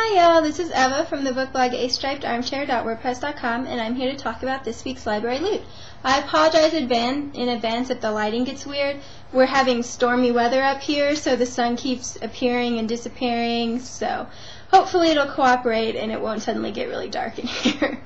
Hi y'all, this is Eva from the book blog astripedarmchair.wordpress.com, and I'm here to talk about this week's library loot. I apologize in advance if the lighting gets weird. We're having stormy weather up here, so the sun keeps appearing and disappearing, so hopefully it'll cooperate and it won't suddenly get really dark in here.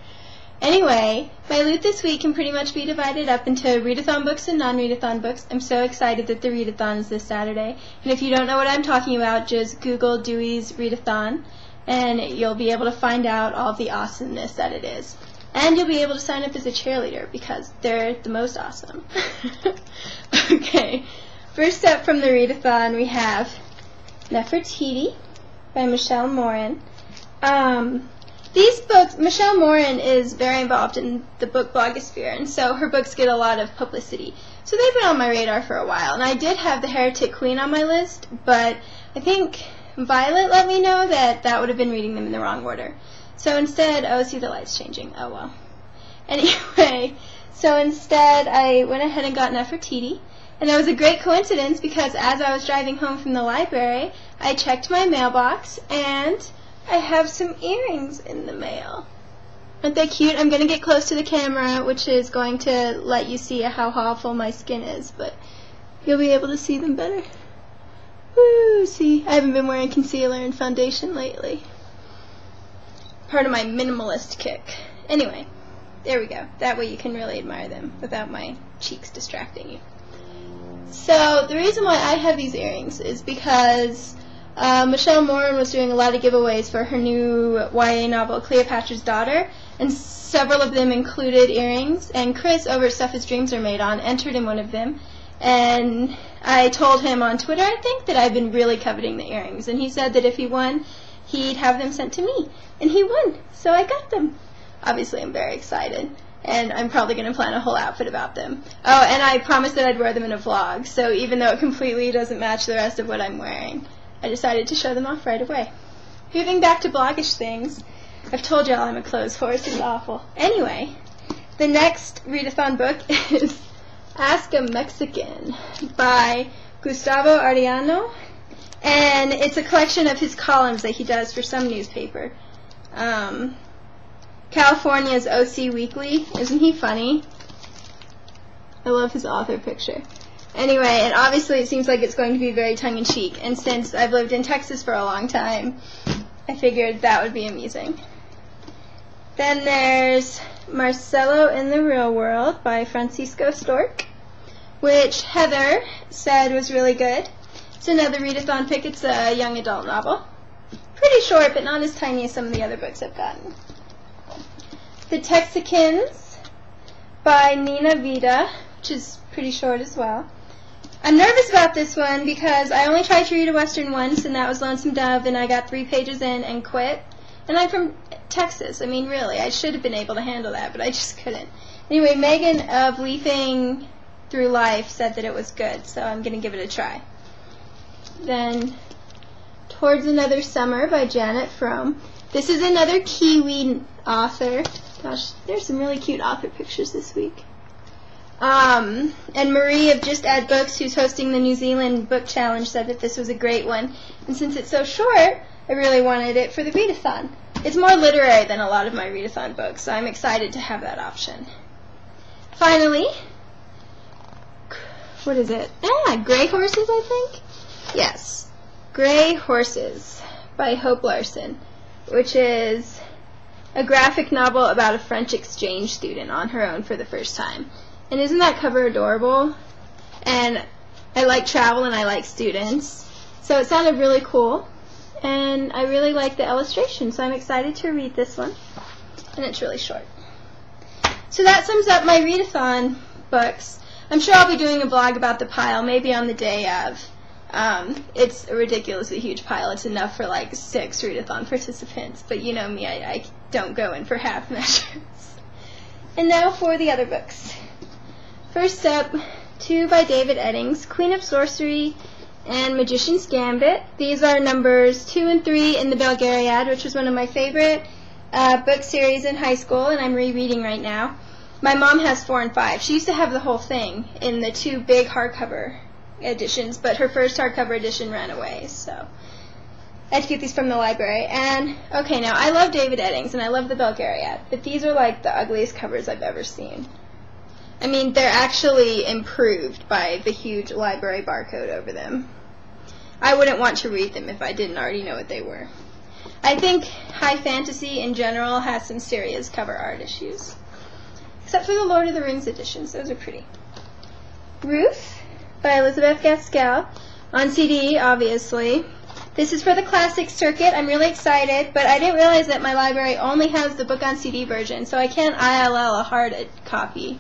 Anyway, my loot this week can pretty much be divided up into readathon books and non-readathon books. I'm so excited that the readathon is this Saturday. And if you don't know what I'm talking about, just Google Dewey's readathon, and you'll be able to find out all the awesomeness that it is. And you'll be able to sign up as a cheerleader, because they're the most awesome. Okay, first up from the readathon we have Nefertiti by Michelle Morin. These books, Michelle Morin is very involved in the book blogosphere, and so her books get a lot of publicity. So they've been on my radar for a while, and I did have The Heretic Queen on my list, but I think Violet let me know that that would have been reading them in the wrong order. So instead, oh, see the light's changing, oh well. Anyway, so instead I went ahead and got Nefertiti, and that was a great coincidence because as I was driving home from the library, I checked my mailbox, and I have some earrings in the mail. Aren't they cute? I'm going to get close to the camera, which is going to let you see how awful my skin is, but you'll be able to see them better. Woo! See, I haven't been wearing concealer and foundation lately. Part of my minimalist kick. Anyway, there we go. That way you can really admire them without my cheeks distracting you. So, the reason why I have these earrings is because Michelle Morin was doing a lot of giveaways for her new YA novel, Cleopatra's Daughter, and several of them included earrings, and Chris over at Stuff His Dreams Are Made On entered in one of them, and I told him on Twitter, I think, that I've been really coveting the earrings, and he said that if he won, he'd have them sent to me, and he won, so I got them. Obviously, I'm very excited, and I'm probably going to plan a whole outfit about them. Oh, and I promised that I'd wear them in a vlog, so even though it completely doesn't match the rest of what I'm wearing, I decided to show them off right away. Moving back to bloggish things, I've told y'all I'm a clothes horse, it's awful. Anyway, the next readathon book is Ask a Mexican by Gustavo Arellano, and it's a collection of his columns that he does for some newspaper. California's OC Weekly. Isn't he funny? I love his author picture. Anyway, and obviously it seems like it's going to be very tongue-in-cheek, and since I've lived in Texas for a long time, I figured that would be amusing. Then there's Marcelo in the Real World by Francisco Stork, which Heather said was really good. It's another readathon pick. It's a young adult novel. Pretty short, but not as tiny as some of the other books I've gotten. The Texicans by Nina Vida, which is pretty short as well. I'm nervous about this one because I only tried to read a Western once, and that was Lonesome Dove, and I got 3 pages in and quit. And I'm from Texas. I mean, really, I should have been able to handle that, but I just couldn't. Anyway, Megan of Leafing Through Life said that it was good, so I'm going to give it a try. Then, Towards Another Summer by Janet Fromm. This is another Kiwi author. Gosh, there's some really cute author pictures this week. And Marie of Just Add Books, who's hosting the New Zealand Book Challenge, said that this was a great one. And since it's so short, I really wanted it for the readathon. It's more literary than a lot of my readathon books, so I'm excited to have that option. Finally, what is it? Gray Horses, I think? Yes. Gray Horses by Hope Larson, which is a graphic novel about a French exchange student on her own for the first time. And isn't that cover adorable? And I like travel and I like students. So it sounded really cool. And I really like the illustration, so I'm excited to read this one. And it's really short. So that sums up my readathon books. I'm sure I'll be doing a blog about the pile, maybe on the day of. It's a ridiculously huge pile. It's enough for like 6 readathon participants. But you know me, I don't go in for half measures. And now for the other books. First up, 2 by David Eddings, Queen of Sorcery and Magician's Gambit. These are numbers 2 and 3 in the Belgariad, which was one of my favorite book series in high school, and I'm rereading right now. My mom has 4 and 5. She used to have the whole thing in the 2 big hardcover editions, but her first hardcover edition ran away, so I had to get these from the library. And, okay, now, I love David Eddings, and I love the Belgariad, but these are like the ugliest covers I've ever seen. I mean, they're actually improved by the huge library barcode over them. I wouldn't want to read them if I didn't already know what they were. I think high fantasy in general has some serious cover art issues. Except for the Lord of the Rings editions. Those are pretty. Ruth by Elizabeth Gaskell. On CD, obviously. This is for the classic circuit. I'm really excited, but I didn't realize that my library only has the book on CD version, so I can't ILL a hard copy.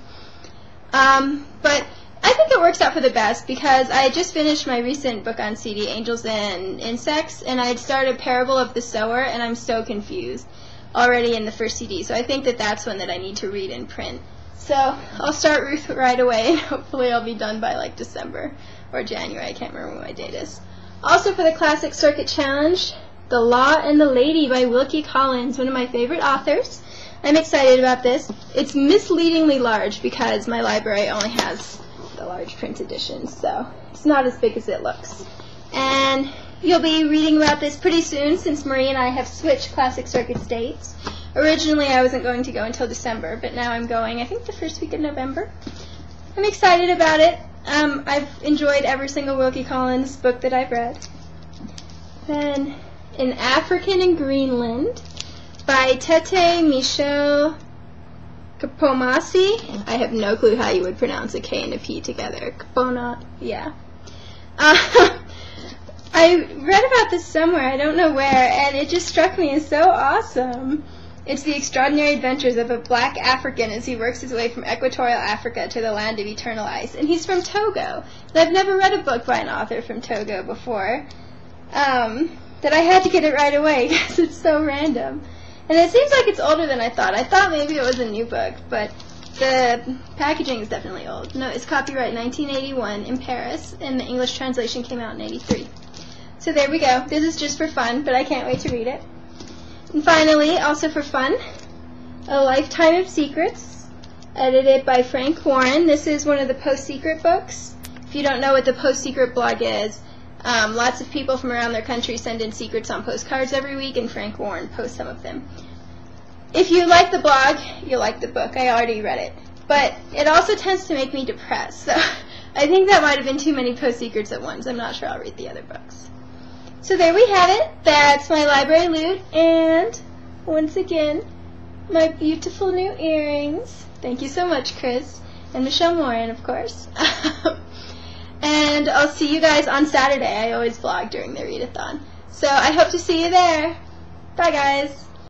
But I think it works out for the best because I just finished my recent book on CD, Angels and Insects, and I had started Parable of the Sower, and I'm so confused already in the first CD. So I think that that's one that I need to read in print. So I'll start Ruth right away, and hopefully I'll be done by like December or January. I can't remember what my date is. Also for the Classic Circuit Challenge, The Law and the Lady by Wilkie Collins, one of my favorite authors. I'm excited about this. It's misleadingly large because my library only has the large print edition, so it's not as big as it looks. And you'll be reading about this pretty soon since Marie and I have switched Classic Circuit's dates. Originally I wasn't going to go until December, but now I'm going, I think, the first week of November. I'm excited about it. I've enjoyed every single Wilkie Collins book that I've read. Then An African in Greenland by Tete Michel Kapomasi. I have no clue how you would pronounce a K and a P together. Kapona, yeah. I read about this somewhere, I don't know where, and it just struck me as so awesome. It's the extraordinary adventures of a black African as he works his way from equatorial Africa to the land of eternal ice. And he's from Togo. And I've never read a book by an author from Togo before. That I had to get it right away because it's so random. And it seems like it's older than I thought. I thought maybe it was a new book, but the packaging is definitely old. No, it's copyright 1981 in Paris, and the English translation came out in 83. So there we go. This is just for fun, but I can't wait to read it. And finally, also for fun, A Lifetime of Secrets, edited by Frank Warren. This is one of the Post-Secret books. If you don't know what the Post-Secret blog is, lots of people from around their country send in secrets on postcards every week, and Frank Warren posts some of them. If you like the blog, you'll like the book. I already read it. But it also tends to make me depressed, so I think that might have been too many Post-Secrets at once. I'm not sure I'll read the other books. So there we have it. That's my library loot, and once again, my beautiful new earrings. Thank you so much, Chris, and Michelle Moran, of course. And I'll see you guys on Saturday. I always vlog during the readathon. So I hope to see you there. Bye, guys.